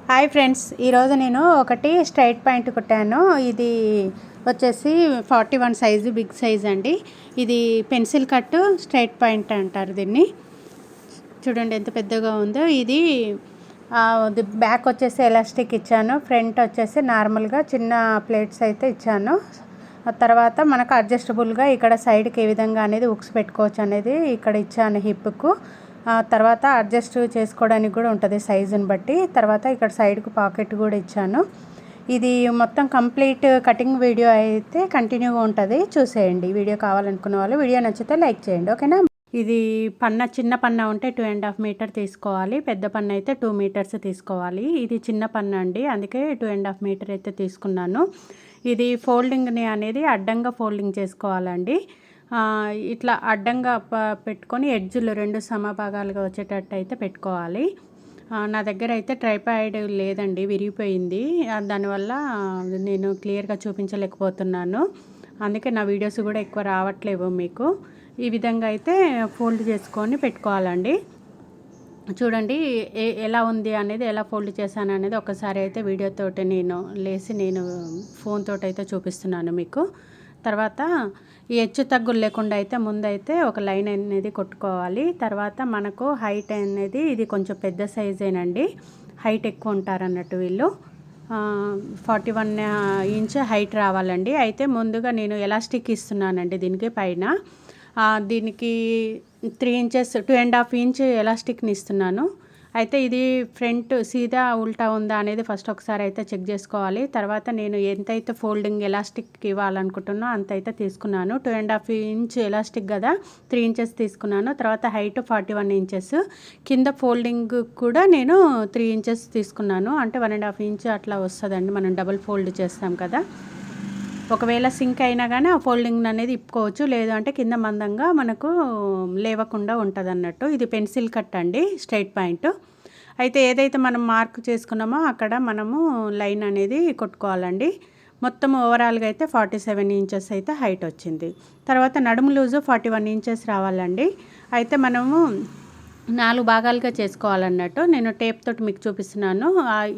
Hi friends, ఈరోజు నేను ఒకటి స్ట్రైట్ పాయింట్ కుట్టాను. ఇది వచ్చేసి 41 సైజు, బిగ్ సైజ్ అండి. ఇది పెన్సిల్ కట్ స్ట్రైట్ పాయింట్ అంటారు దీన్ని. చూడండి ఎంత పెద్దగా ఉందో. ఇది బ్యాక్ వచ్చేసి ఎలాస్టిక్ ఇచ్చాను, ఫ్రంట్ వచ్చేసి నార్మల్గా చిన్న ప్లేట్స్ అయితే ఇచ్చాను. తర్వాత మనకు అడ్జస్టబుల్గా ఇక్కడ సైడ్కి ఏ విధంగా అనేది ఉక్స్ పెట్టుకోవచ్చు అనేది ఇక్కడ ఇచ్చాను హిప్కు. తర్వాత అడ్జస్ట్ చేసుకోవడానికి కూడా ఉంటుంది సైజుని బట్టి. తర్వాత ఇక్కడ సైడ్కు పాకెట్ కూడా ఇచ్చాను. ఇది మొత్తం కంప్లీట్ కటింగ్ వీడియో అయితే కంటిన్యూగా ఉంటుంది, చూసేయండి. వీడియో కావాలనుకున్న వాళ్ళు వీడియో నచ్చితే లైక్ చేయండి, ఓకేనా. ఇది చిన్న పన్న ఉంటే 2.5 మీటర్ తీసుకోవాలి, పెద్ద పన్న అయితే 2 మీటర్స్ తీసుకోవాలి. ఇది చిన్న పన్న అండి, అందుకే 2.5 మీటర్ అయితే తీసుకున్నాను. ఇది ఫోల్డింగ్ని అనేది అడ్డంగా ఫోల్డింగ్ చేసుకోవాలండి. ఇట్లా అడ్డంగా పెట్టుకొని ఎడ్జులు 2 సమభాగాలుగా వచ్చేటట్టు అయితే పెట్టుకోవాలి. నా దగ్గర అయితే ట్రైపాడ్ లేదండి, విరిగిపోయింది. దానివల్ల నేను క్లియర్గా చూపించలేకపోతున్నాను. అందుకే నా వీడియోస్ కూడా ఎక్కువ రావట్లేవు మీకు. ఈ విధంగా అయితే ఫోల్డ్ చేసుకొని పెట్టుకోవాలండి. చూడండి ఎలా ఉంది అనేది, ఎలా ఫోల్డ్ చేశాను అనేది ఒకసారి అయితే వీడియోతోటి నేను ఫోన్ తోటి అయితే చూపిస్తున్నాను మీకు. తర్వాత ఈ హెచ్చు తగ్గులు లేకుండా అయితే ముందైతే ఒక లైన్ అనేది కొట్టుకోవాలి. తర్వాత మనకు హైట్ అనేది ఇది కొంచెం పెద్ద సైజేనండి, హైట్ ఎక్కువ ఉంటారు అన్నట్టు వీళ్ళు. 41 ఇంచ్ హైట్ రావాలండి. అయితే ముందుగా నేను ఎలాస్టిక్ ఇస్తున్నానండి దీనికి పైన. దీనికి 3 ఇంచెస్ 2.5 ఇంచ్ ఎలాస్టిక్ని ఇస్తున్నాను. అయితే ఇది ఫ్రంట్ సీదా ఉల్టా ఉందా అనేది ఫస్ట్ ఒకసారి అయితే చెక్ చేసుకోవాలి. తర్వాత నేను ఎంతైతే ఫోల్డింగ్ ఎలాస్టిక్ ఇవ్వాలనుకుంటున్నా అంత అయితే తీసుకున్నాను. 2.5 ఇంచ్ ఎలాస్టిక్ కదా, 3 ఇంచెస్ తీసుకున్నాను. తర్వాత హైట్ 41 ఇంచెస్, కింద ఫోల్డింగ్ కూడా నేను 3 ఇంచెస్ తీసుకున్నాను. అంటే 1.5 ఇంచ్ అట్లా వస్తుందండి, మనం డబుల్ ఫోల్డ్ చేస్తాం కదా. ఒకవేళ సింక్ అయినా కానీ ఆ ఫోల్డింగ్ అనేది ఇప్పుకోవచ్చు, లేదు అంటే కింద మందంగా మనకు లేవకుండా ఉంటుంది అన్నట్టు. ఇది పెన్సిల్ కట్ అండి, స్ట్రైట్ పాయింట్. అయితే ఏదైతే మనం మార్క్ చేసుకున్నామో అక్కడ మనము లైన్ అనేది కొట్టుకోవాలండి. మొత్తం ఓవరాల్గా అయితే 47 ఇంచెస్ అయితే హైట్ వచ్చింది. తర్వాత నడుము లూజు 41 ఇంచెస్ రావాలండి. అయితే మనము 4 భాగాలుగా చేసుకోవాలన్నట్టు. నేను టేప్ తోటి మీకు చూపిస్తున్నాను.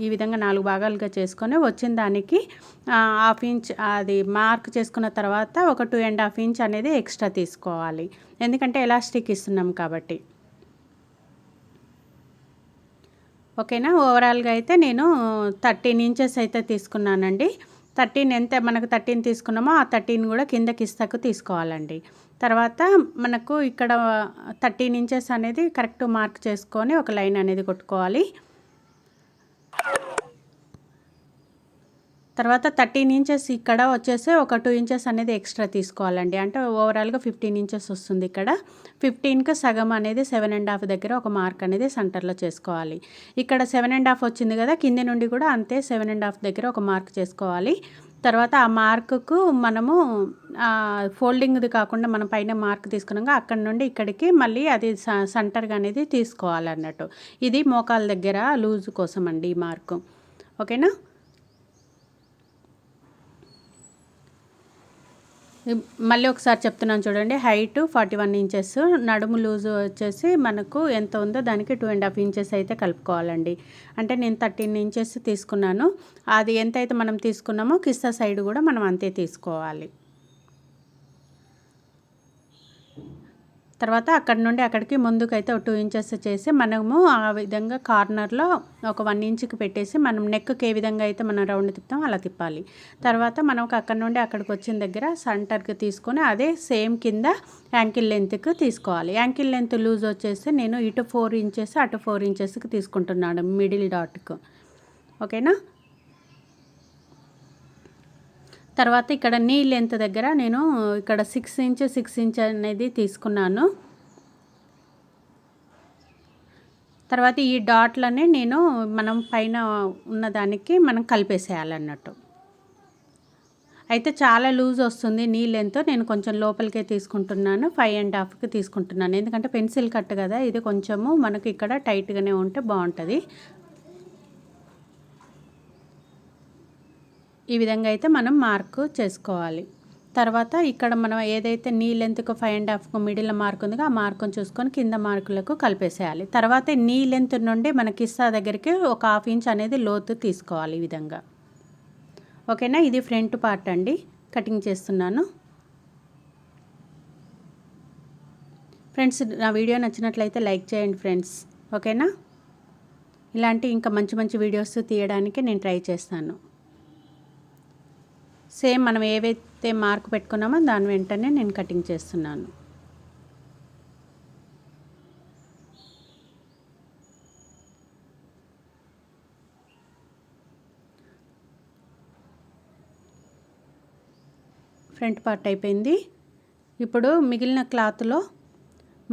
ఈ విధంగా 4 భాగాలుగా చేసుకొని వచ్చిన దానికి 1/2 ఇంచ్ అది మార్క్ చేసుకున్న తర్వాత ఒక 2.5 ఇంచ్ అనేది ఎక్స్ట్రా తీసుకోవాలి, ఎందుకంటే ఎలాస్టిక్ ఇస్తున్నాం కాబట్టి. ఓకేనా. ఓవరాల్గా అయితే నేను 13 ఇంచెస్ అయితే తీసుకున్నానండి. 13 ఎంత మనకు 13 తీసుకున్నామో ఆ 13 కూడా కిందకి ఇస్తకు తీసుకోవాలండి. తర్వాత మనకు ఇక్కడ 13 ఇంచెస్ అనేది కరెక్ట్ మార్క్ చేసుకొని ఒక లైన్ అనేది కొట్టుకోవాలి. తర్వాత 13 ఇంచెస్ ఇక్కడ వచ్చేసి ఒక 2 ఇంచెస్ అనేది ఎక్స్ట్రా తీసుకోవాలండి. అంటే ఓవరాల్గా 15 ఇంచెస్ వస్తుంది. ఇక్కడ 15కి సగం అనేది 7.5 దగ్గర ఒక మార్క్ అనేది సెంటర్లో చేసుకోవాలి. ఇక్కడ 7.5 వచ్చింది కదా, కింది నుండి కూడా అంతే 7.5 దగ్గర ఒక మార్క్ చేసుకోవాలి. తర్వాత ఆ మార్కుకు మనము ఫోల్డింగ్ది కాకుండా మనం పైన మార్క్ తీసుకున్నాక అక్కడ నుండి ఇక్కడికి మళ్ళీ అది సెంటర్గా అనేది తీసుకోవాలన్నట్టు. ఇది మోకాల దగ్గర లూజ్ కోసం అండి ఈ మార్కు, ఓకేనా. మళ్ళీ ఒకసారి చెప్తున్నాను చూడండి. హైట్ 41 ఇంచెస్, నడుము లూజు వచ్చేసి మనకు ఎంత ఉందో దానికి 2.5 ఇంచెస్ అయితే కలుపుకోవాలండి. అంటే నేను 13 ఇంచెస్ తీసుకున్నాను. అది ఎంతైతే మనం తీసుకున్నామో కిస్సా సైడ్ కూడా మనం అంతే తీసుకోవాలి. తర్వాత అక్కడ నుండి అక్కడికి ముందుకైతే ఒక 2 ఇంచెస్ చేసి మనము ఆ విధంగా కార్నర్లో ఒక 1 ఇంచ్కి పెట్టేసి మనం నెక్కి ఏ విధంగా అయితే మనం రౌండ్ తిప్పుతాం అలా తిప్పాలి. తర్వాత మనకు అక్కడ నుండి అక్కడికి వచ్చిన దగ్గర సెంటర్కి తీసుకొని అదే సేమ్ కింద యాంకిల్ లెంత్కి తీసుకోవాలి. యాంకిల్ లెంత్ లూజ్ వచ్చేసి నేను ఇటు 4 ఇంచెస్ అటు 4 ఇంచెస్కి తీసుకుంటున్నాను మిడిల్ డాట్కు, ఓకేనా. తర్వాత ఇక్కడ నీ లెంత్ దగ్గర నేను ఇక్కడ 6 ఇంచ్ అనేది తీసుకున్నాను. తర్వాత ఈ డాట్లనే నేను మనం పైన ఉన్నదానికి మనం కలిపేసేయాలన్నట్టు. అయితే చాలా లూజ్ వస్తుంది నీ లెంత్, నేను కొంచెం లోపలికే తీసుకుంటున్నాను, 5.5కి తీసుకుంటున్నాను. ఎందుకంటే పెన్సిల్ కట్ కదా, ఇది కొంచెము మనకి ఇక్కడ టైట్గానే ఉంటే బాగుంటుంది. ఈ విధంగా అయితే మనం మార్కు చేసుకోవాలి. తర్వాత ఇక్కడ మనం ఏదైతే నీ లెంత్కు 5.5 మిడిల్ మార్క్ ఉందో ఆ మార్కును చూసుకొని కింద మార్కులకు కలిపేసేయాలి. తర్వాత నీ లెంత్ నుండి మన కిస్సా దగ్గరికి ఒక 1/2 ఇంచ్ అనేది లోతు తీసుకోవాలి ఈ విధంగా. ఓకేనా, ఇది ఫ్రంట్ పార్ట్ అండి, కటింగ్ చేస్తున్నాను. ఫ్రెండ్స్, నా వీడియో నచ్చినట్లయితే లైక్ చేయండి ఫ్రెండ్స్. ఓకేనా, ఇలాంటి ఇంకా మంచి మంచి వీడియోస్ తీయడానికి నేను ట్రై చేస్తాను. సేమ్ మనం ఏవైతే మార్క్ పెట్టుకున్నామో దాని వెంటనే నేను కటింగ్ చేస్తున్నాను. ఫ్రంట్ పార్ట్ అయిపోయింది. ఇప్పుడు మిగిలిన క్లాత్లో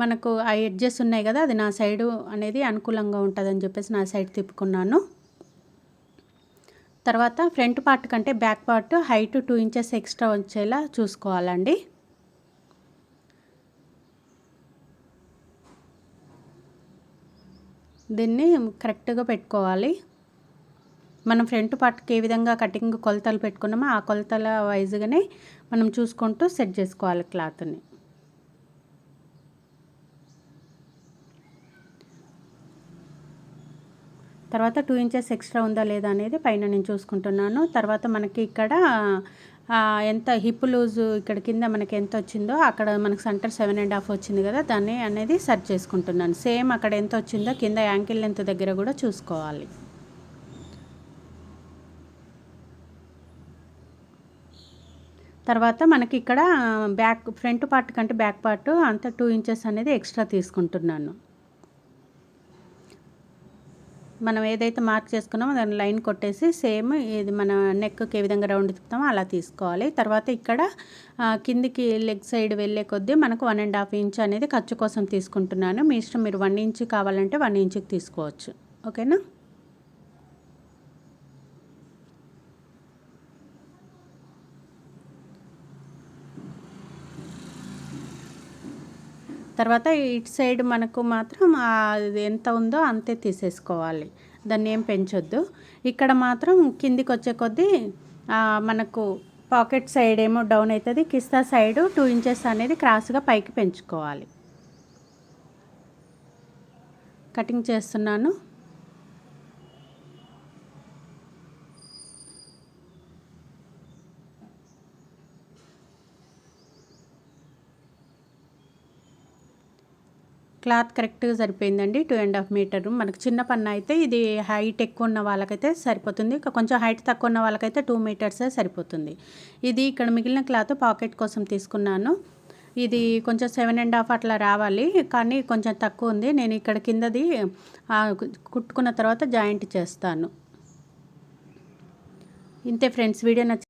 మనకు ఆ ఎడ్జెస్ ఉన్నాయి కదా, అది నా సైడు అనేది అనుకూలంగా ఉంటుందని చెప్పేసి నా సైడ్ తిప్పుకున్నాను. తర్వాత ఫ్రంట్ పార్ట్ కంటే back part height 2 inches extra వచ్చేలా చూసుకోవాలండి. దీన్ని కరెక్ట్గా పెట్టుకోవాలి. మనం ఫ్రంట్ పార్ట్కి ఏ విధంగా కటింగ్ కొలతలు పెట్టుకున్నామో ఆ కొలతల వైజ్గానే మనం చూసుకుంటూ సెట్ చేసుకోవాలి క్లాత్ని. తర్వాత 2 ఇంచెస్ ఎక్స్ట్రా ఉందా లేదా అనేది పైన నేను చూసుకుంటున్నాను. తర్వాత మనకి ఇక్కడ ఎంత హిప్ లూజు ఇక్కడ కింద మనకి ఎంత వచ్చిందో అక్కడ మనకు సెంటర్ 7.5 వచ్చింది కదా, దాన్ని అనేది సెట్ చేసుకుంటున్నాను. సేమ్ అక్కడ ఎంత వచ్చిందో కింద యాంకిల్ లెంత్ దగ్గర కూడా చూసుకోవాలి. తర్వాత మనకి ఇక్కడ ఫ్రంట్ పార్ట్ కంటే బ్యాక్ పార్ట్ అంతా 2 ఇంచెస్ అనేది ఎక్స్ట్రా తీసుకుంటున్నాను. మనం ఏదైతే మార్క్ చేసుకున్నామో దాన్ని లైన్ కొట్టేసి సేమ్ ఇది మన నెక్కి ఏ విధంగా రౌండ్ తిప్పుతామో అలా తీసుకోవాలి. తర్వాత ఇక్కడ కిందికి లెగ్ సైడ్ వెళ్ళే కొద్దీ మనకు 1.5 ఇంచ్ అనేది ఖర్చు కోసం తీసుకుంటున్నాను. మీ ఇష్టం, మీరు 1 ఇంచ్ కావాలంటే 1 ఇంచుకి తీసుకోవచ్చు. ఓకేనా, తర్వాత ఇటు సైడ్ మనకు మాత్రం అది ఎంత ఉందో అంతే తీసేసుకోవాలి, దాన్ని ఏం పెంచొద్దు. ఇక్కడ మాత్రం కిందికి వచ్చే కొద్దీ మనకు పాకెట్ సైడ్ ఏమో డౌన్ అవుతుంది, కిస్తా సైడ్ 2 ఇంచెస్ అనేది క్రాస్గా పైకి పెంచుకోవాలి. కటింగ్ చేస్తున్నాను. క్లాత్ కరెక్ట్గా సరిపోయిందండి, 2.5 మీటర్. మనకు చిన్న పన్ను అయితే ఇది హైట్ ఎక్కువ ఉన్న వాళ్ళకైతే సరిపోతుంది, కొంచెం హైట్ తక్కువ ఉన్న వాళ్ళకైతే 2 మీటర్సే సరిపోతుంది. ఇది ఇక్కడ మిగిలిన క్లాత్ పాకెట్ కోసం తీసుకున్నాను. ఇది కొంచెం 7.5 అట్లా రావాలి, కానీ కొంచెం తక్కువ ఉంది. నేను ఇక్కడ కిందది కుట్టుకున్న తర్వాత జాయింట్ చేస్తాను. ఇంతే ఫ్రెండ్స్, వీడియో నచ్చి